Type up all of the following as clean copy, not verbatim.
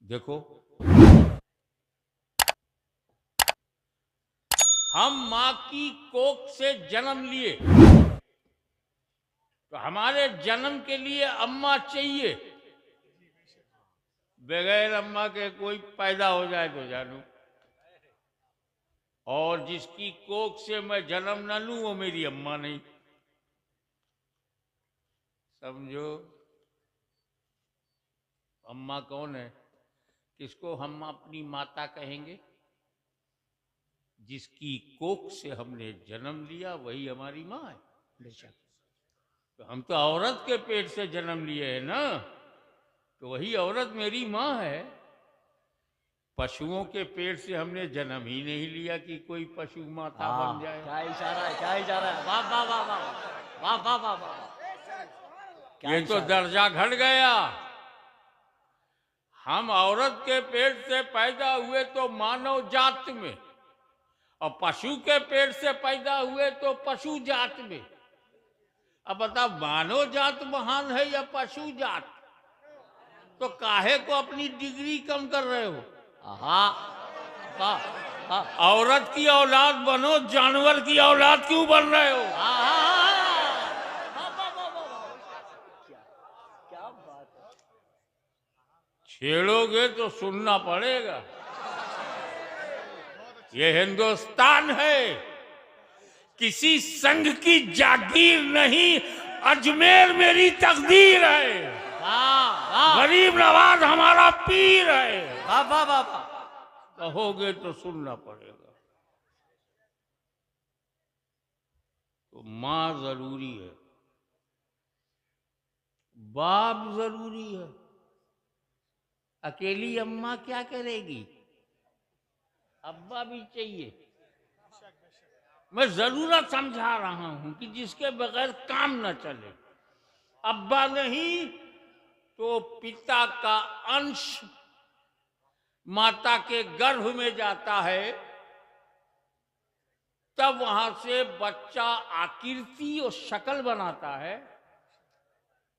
देखो, हम माँ की कोख से जन्म लिए तो हमारे जन्म के लिए अम्मा चाहिए। बगैर अम्मा के कोई पैदा हो जाए तो जानू, और जिसकी कोख से मैं जन्म न लूं वो मेरी अम्मा नहीं, समझो। अम्मा कौन है? किसको हम अपनी माता कहेंगे? जिसकी कोख से हमने जन्म लिया वही हमारी माँ है। बेशक। तो हम तो औरत के पेट से जन्म लिए हैं ना, तो वही औरत मेरी माँ है। पशुओं के पेट से हमने जन्म ही नहीं लिया कि कोई पशु माता बन जाए। क्या इशारा है, क्या इशारा है, वाह वाह वाह वाह वाह वाह वाह वाह, क्या ये तो इशारा है। दर्जा घट गया। हम औरत के पेट से पैदा हुए तो मानव जात में, और पशु के पेट से पैदा हुए तो पशु जात में। अब बताओ, मानव जात महान है या पशु जात? तो काहे को अपनी डिग्री कम कर रहे हो? हाँ हाँ हाँ औरत की औलाद बनो, जानवर की औलाद क्यों बन रहे हो? क्या बात है। छेड़ोगे तो सुनना पड़ेगा। ये हिंदुस्तान है, किसी संघ की जागीर नहीं। अजमेर मेरी तकदीर है, गरीब नवाज हमारा पीर है। वाह वाह वाह वाह। कहोगे तो सुनना पड़ेगा। तो माँ जरूरी है, बाप जरूरी है। अकेली अम्मा क्या करेगी? अब्बा भी चाहिए। मैं जरूरत समझा रहा हूं कि जिसके बगैर काम न चले। अब्बा नहीं तो पिता का अंश माता के गर्भ में जाता है, तब वहां से बच्चा आकृति और शक्ल बनाता है,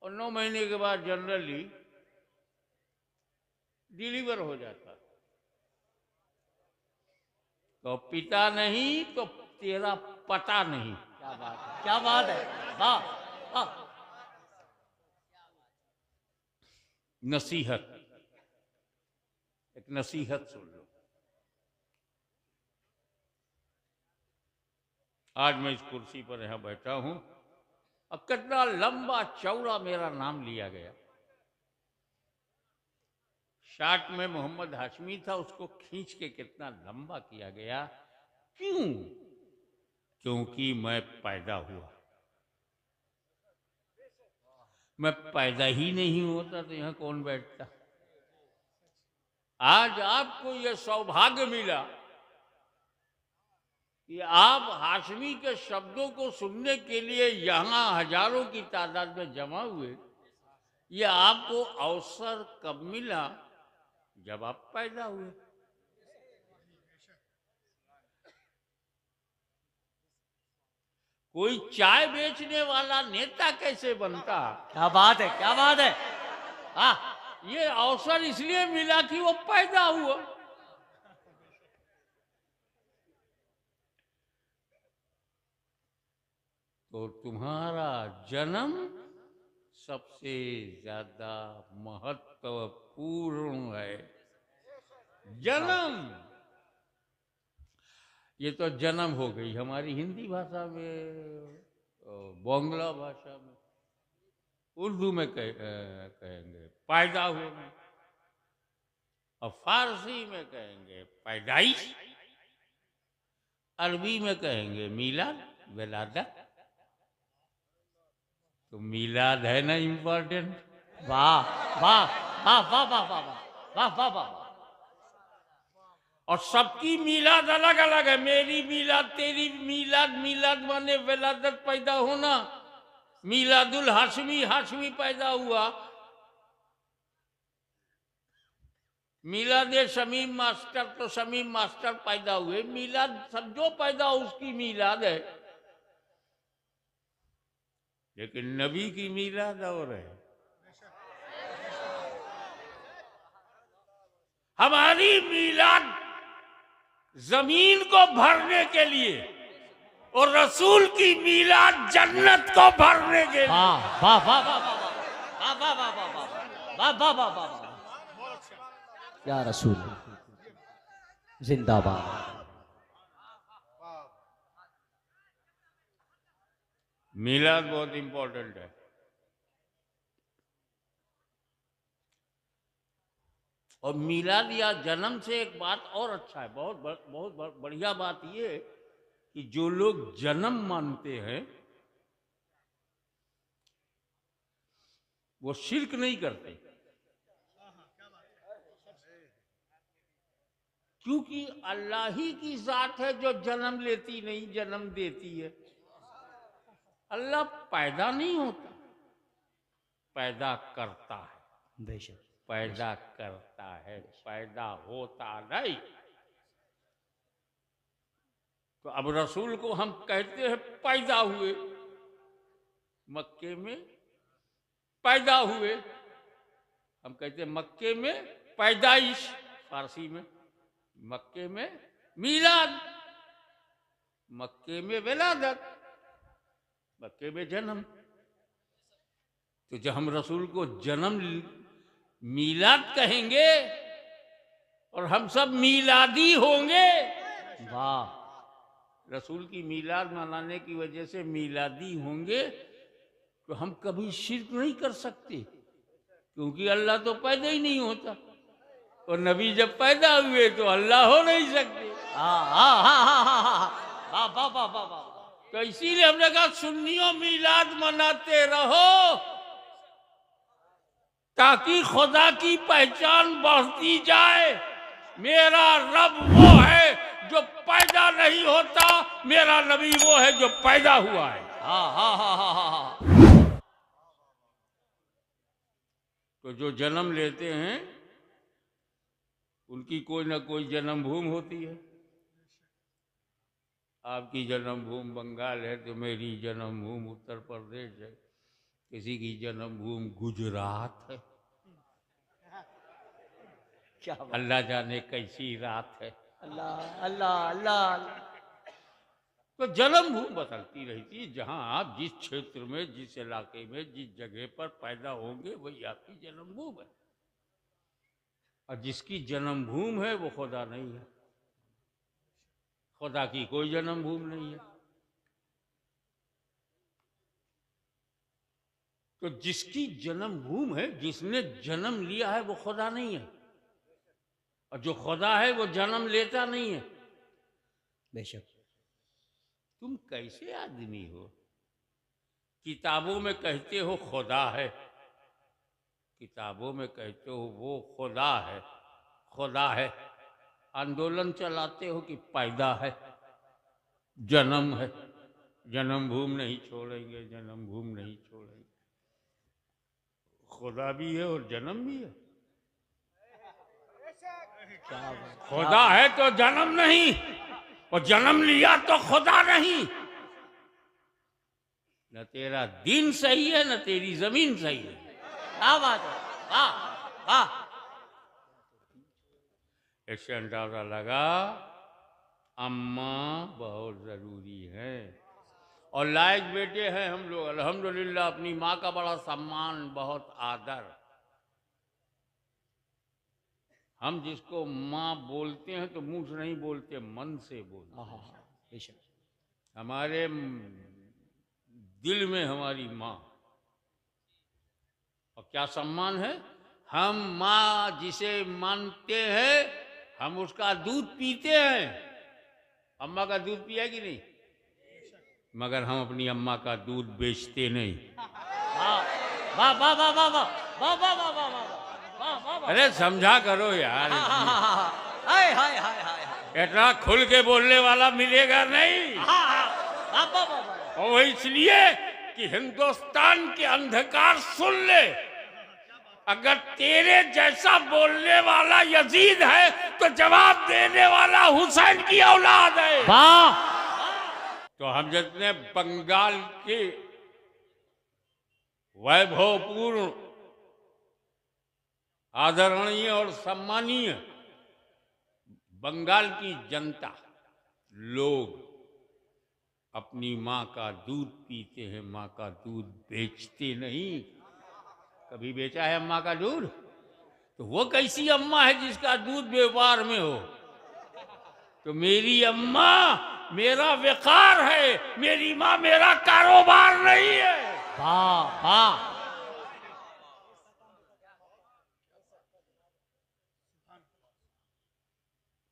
और 9 महीने के बाद जनरली डिलीवर हो जाता है। तो पिता नहीं तो तेरा पता नहीं। क्या बात है, क्या बात है, वाह वाह। नसीहत, एक नसीहत सुन लो। आज मैं इस कुर्सी पर यहां बैठा हूं, और कितना लंबा चौड़ा मेरा नाम लिया गया। शार्ट में मोहम्मद हाशमी था, उसको खींच के कितना लंबा किया गया। क्यों? क्योंकि मैं पैदा हुआ। मैं पैदा ही नहीं होता तो यहां कौन बैठता? आज आपको यह सौभाग्य मिला कि आप हाशमी के शब्दों को सुनने के लिए यहां हजारों की तादाद में जमा हुए। यह आपको अवसर कब मिला? जब आप पैदा हुए। कोई चाय बेचने वाला नेता कैसे बनता? क्या बात है, क्या बात है। हाँ, ये अवसर इसलिए मिला कि वो पैदा हुआ। तो तुम्हारा जन्म सबसे ज्यादा महत्वपूर्ण है। जन्म, ये तो जन्म हो गई हमारी हिंदी भाषा में, बांग्ला भाषा में, उर्दू में कहेंगे पैदा होना, और फारसी में कहेंगे पैदाइश, अरबी में कहेंगे मिलाद, विलादत। तो मिलाद है ना इम्पोर्टेंट? वाह वाह वाह वाह वाह वाह वाह वाह वाह वाह। और सबकी मिलाद अलग अलग है। मेरी मिलाद, तेरी मिलाद, मिलाद माने विलादत, पैदा होना। मिलादुल हाशमी, हाशमी पैदा हुआ। मिलाद शमीम मास्टर, तो शमीम मास्टर पैदा हुए। मिलाद सब जो पैदा हो उसकी मिलाद है, लेकिन नबी की मिलाद और है। हमारी मीलाद जमीन को भरने के लिए और रसूल की मीलाद जन्नत को भरने के लिए। वाह वाह वाह वाह वाह वाह वाह वाह वाह वाह वाह वाह वाह, या रसूल जिंदाबाद। मीलाद बहुत इंपॉर्टेंट है। और मीलाद या जन्म से एक बात और अच्छा है, बहुत बढ़िया बात ये कि जो लोग जन्म मानते हैं वो शिर्क नहीं करते, क्योंकि अल्लाह ही की जात है जो जन्म लेती नहीं, जन्म देती है। अल्लाह पैदा नहीं होता, पैदा करता है। बेशक पैदा करता है, पैदा होता नहीं। तो अब रसूल को हम कहते हैं पैदा हुए, मक्के में पैदा हुए। हम कहते हैं मक्के में पैदाइश, फारसी में मक्के में मीलाद, मक्के में विलादत, मक्के में जन्म। तो जब हम रसूल को जन्म मीलाद कहेंगे और हम सब मीलादी होंगे। वाह, रसूल की मीलाद मनाने की वजह से मीलादी होंगे, तो हम कभी शिर्क नहीं कर सकते, क्योंकि अल्लाह तो पैदा ही नहीं होता, और नबी जब पैदा हुए तो अल्लाह हो नहीं सकते। तो इसीलिए हमने कहा सुन्नियों मीलाद मनाते रहो, ताकि खुदा की पहचान बढ़ती जाए। मेरा रब वो है जो पैदा नहीं होता, मेरा नबी वो है जो पैदा हुआ है। तो जो जन्म लेते हैं उनकी कोई ना कोई जन्मभूमि होती है। आपकी जन्मभूमि बंगाल है तो मेरी जन्मभूमि उत्तर प्रदेश है, किसी की जन्मभूमि गुजरात है। क्या अल्लाह जाने कैसी रात है। अल्लाह अल्लाह अल्लाह। तो जन्मभूमि बदलती रहती है। जहां आप जिस क्षेत्र में, जिस इलाके में, जिस जगह पर पैदा होंगे वही आपकी जन्मभूमि है। और जिसकी जन्मभूमि है वो खुदा नहीं है, खुदा की कोई जन्मभूमि नहीं है। तो जिसकी जन्मभूमि है, जिसने जन्म लिया है वो खुदा नहीं है, और जो खुदा है वो जन्म लेता नहीं है। बेशक। तुम कैसे आदमी हो? किताबों में कहते हो खुदा है, किताबों में कहते हो वो खुदा है, खुदा है। आंदोलन चलाते हो कि पैदा है, जन्म है, जन्मभूमि नहीं छोड़ेंगे, जन्मभूमि नहीं छोड़ेंगे। खुदा भी है और जन्म भी है। खुदा है तो जन्म नहीं, और जन्म लिया तो खुदा नहीं। न तेरा दिन सही है, न तेरी जमीन सही है। क्या बात है, वाह वाह। इससे अंदाजा लगा अम्मा बहुत जरूरी है, और लायक बेटे हैं हम लोग अल्हम्दुलिल्लाह। अपनी माँ का बड़ा सम्मान, बहुत आदर। हम जिसको माँ बोलते हैं तो मुंह से नहीं बोलते, मन से बोलते हैं। हमारे दिल में हमारी माँ, और क्या सम्मान है। हम माँ जिसे मानते हैं, हम उसका दूध पीते हैं। अम्मा का दूध पिया कि नहीं? मगर हम अपनी अम्मा का दूध बेचते नहीं। वाह वाह वाह वाह वाह वाह वाह वाह वाह वाह। अरे समझा करो यार, हाय हाय हाय हाय। इतना खुल के बोलने वाला मिलेगा नहीं। और वो इसलिए कि हिंदुस्तान के अंधकार सुन ले, अगर तेरे जैसा बोलने वाला यजीद है तो जवाब देने वाला हुसैन की औलाद है। वाह। तो हम जितने बंगाल के वैभवपूर्ण, आदरणीय और सम्मानीय बंगाल की जनता, लोग अपनी माँ का दूध पीते हैं, माँ का दूध बेचते नहीं। कभी बेचा है अम्मा का दूध? तो वो कैसी अम्मा है जिसका दूध व्यापार में हो? तो मेरी अम्मा मेरा व्यापार है, मेरी माँ मेरा कारोबार नहीं है। वाह वाह।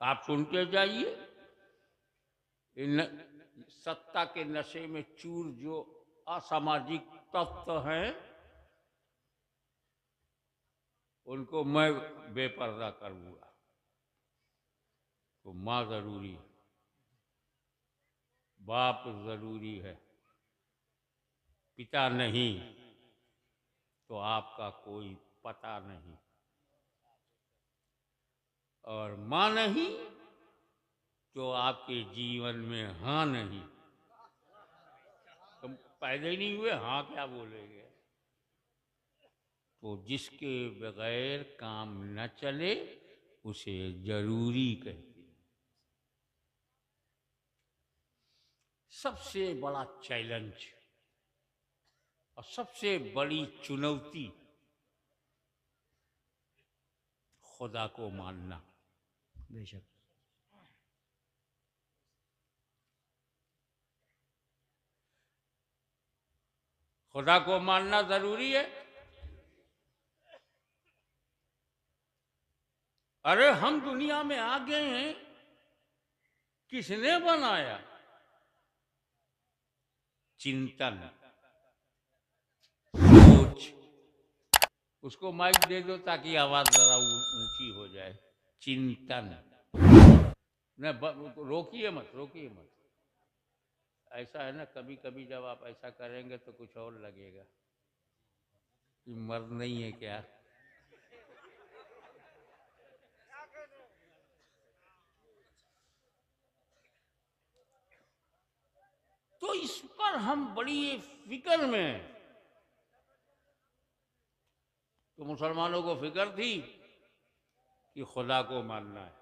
आप सुनते जाइए, इन सत्ता के नशे में चूर जो असामाजिक तत्व हैं, उनको मैं बेपर्दा करूंगा। तो माँ जरूरी है, बाप जरूरी है, पिता नहीं तो आपका कोई पता नहीं, और माँ नहीं तो आपके जीवन में हाँ नहीं। तुम पैदा ही नहीं हुए, हाँ क्या बोलेंगे? तो जिसके बगैर काम न चले उसे जरूरी कहते हैं। सबसे बड़ा चैलेंज और सबसे बड़ी चुनौती खुदा को मानना। बेशक। खुदा को मानना जरूरी है। अरे हम दुनिया में आ गए हैं, किसने बनाया? चिंतन, सोच। उसको माइक दे दो ताकि आवाज जरा ऊंची हो जाए। चिंतन न, रोकिए मत, रोकिए मत। ऐसा है ना, कभी कभी जब आप ऐसा करेंगे तो कुछ और लगेगा कि मर्द नहीं है क्या। तो इस पर हम बड़ी फिक्र में हैं। तो मुसलमानों को फिक्र थी कि खुदा को मानना है।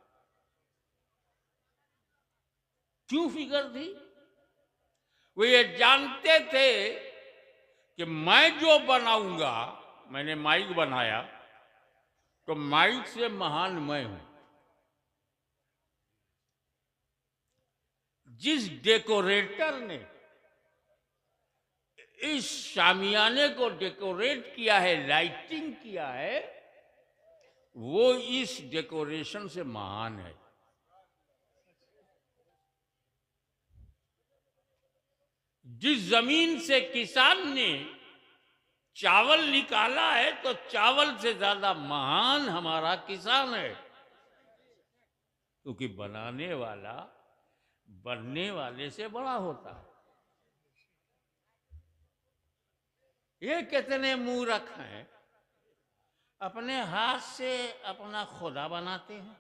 क्यों फिक्र थी? वो ये जानते थे कि मैं जो बनाऊंगा, मैंने माइक बनाया तो माइक से महान मैं हूं। जिस डेकोरेटर ने इस शामियाने को डेकोरेट किया है, लाइटिंग किया है, वो इस डेकोरेशन से महान है। जिस जमीन से किसान ने चावल निकाला है, तो चावल से ज्यादा महान हमारा किसान है, क्योंकि बनाने वाला बनने वाले से बड़ा होता है। ये कितने मूर्ख हैं, अपने हाथ से अपना खुदा बनाते हैं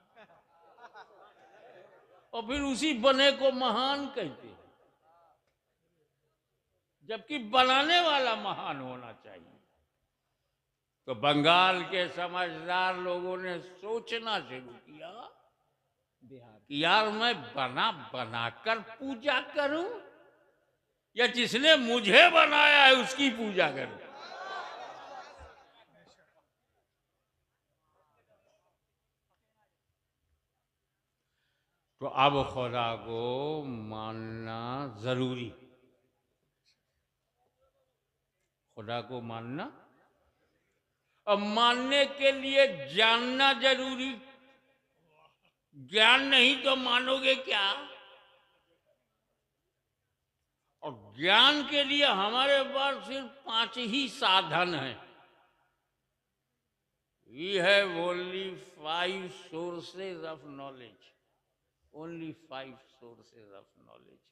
और फिर उसी बने को महान कहते हैं, जबकि बनाने वाला महान होना चाहिए। तो बंगाल के समझदार लोगों ने सोचना शुरू किया कि यार मैं बना बनाकर पूजा करूं या जिसने मुझे बनाया है उसकी पूजा करूं। तो अब खुदा को मानना जरूरी, खुदा को मानना। अब मानने के लिए जानना जरूरी। ज्ञान नहीं तो मानोगे क्या? और ज्ञान के लिए हमारे पास सिर्फ 5 ही साधन हैं। We have only 5 sources of knowledge. Only 5 sources of knowledge.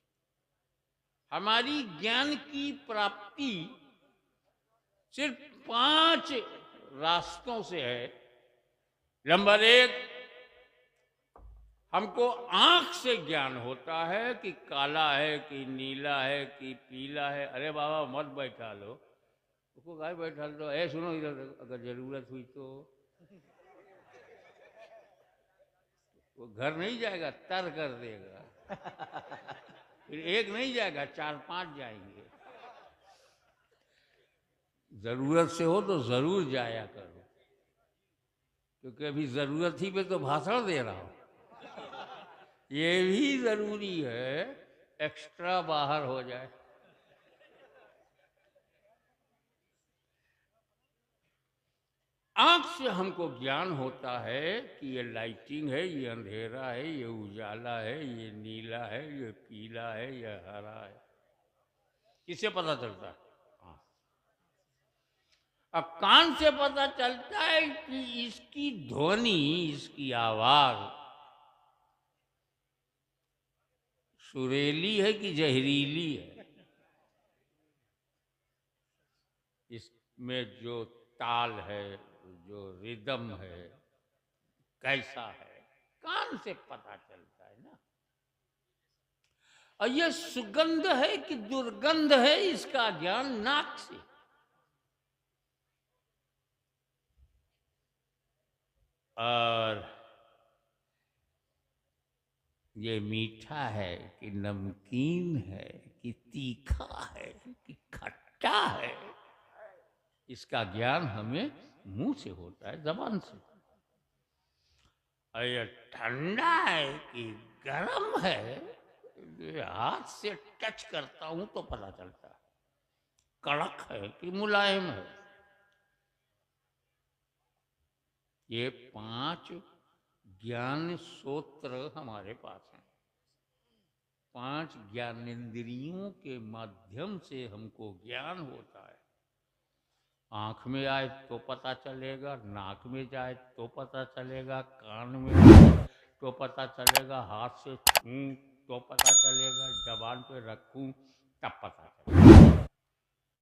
हमारी ज्ञान की प्राप्ति सिर्फ 5 रास्तों से है। नंबर 1, हमको आंख से ज्ञान होता है कि काला है कि नीला है कि पीला है। अरे बाबा मत बैठा लो उसको, गाय बैठा लो। सुनो इधर, अगर जरूरत हुई तो वो घर नहीं जाएगा, तर कर देगा। फिर एक नहीं जाएगा, 4-5 जाएंगे। जरूरत से हो तो जरूर जाया करो, क्योंकि अभी जरूरत ही पे तो भाषण दे रहा हूं। ये भी जरूरी है, एक्स्ट्रा बाहर हो जाए। आंख से हमको ज्ञान होता है कि ये लाइटिंग है, ये अंधेरा है, ये उजाला है, ये नीला है, ये पीला है, ये हरा है। किससे पता चलता है? हाँ। अब कान से पता चलता है कि इसकी ध्वनि, इसकी आवाज सुरीली है कि जहरीली है, इसमें जो ताल है, जो रिदम है, कैसा है, कान से पता चलता है ना। और यह सुगंध है कि दुर्गंध है, इसका ज्ञान नाक से। और ये मीठा है कि नमकीन है, कि तीखा है, कि खट्टा है, इसका ज्ञान हमें मुंह से होता है, जबान से। और ये ठंडा है कि गर्म है, हाथ से टच करता हूं तो पता चलता है। कड़क है कि मुलायम है। ये 5 ज्ञान सूत्र हमारे पास हैं। 5 ज्ञानेंद्रियों के माध्यम से हमको ज्ञान होता है। आंख में आए तो पता चलेगा, नाक में जाए तो पता चलेगा, कान में जाए तो पता चलेगा, हाथ से छूं तो पता चलेगा, जबान पे रखूं तब पता चलेगा।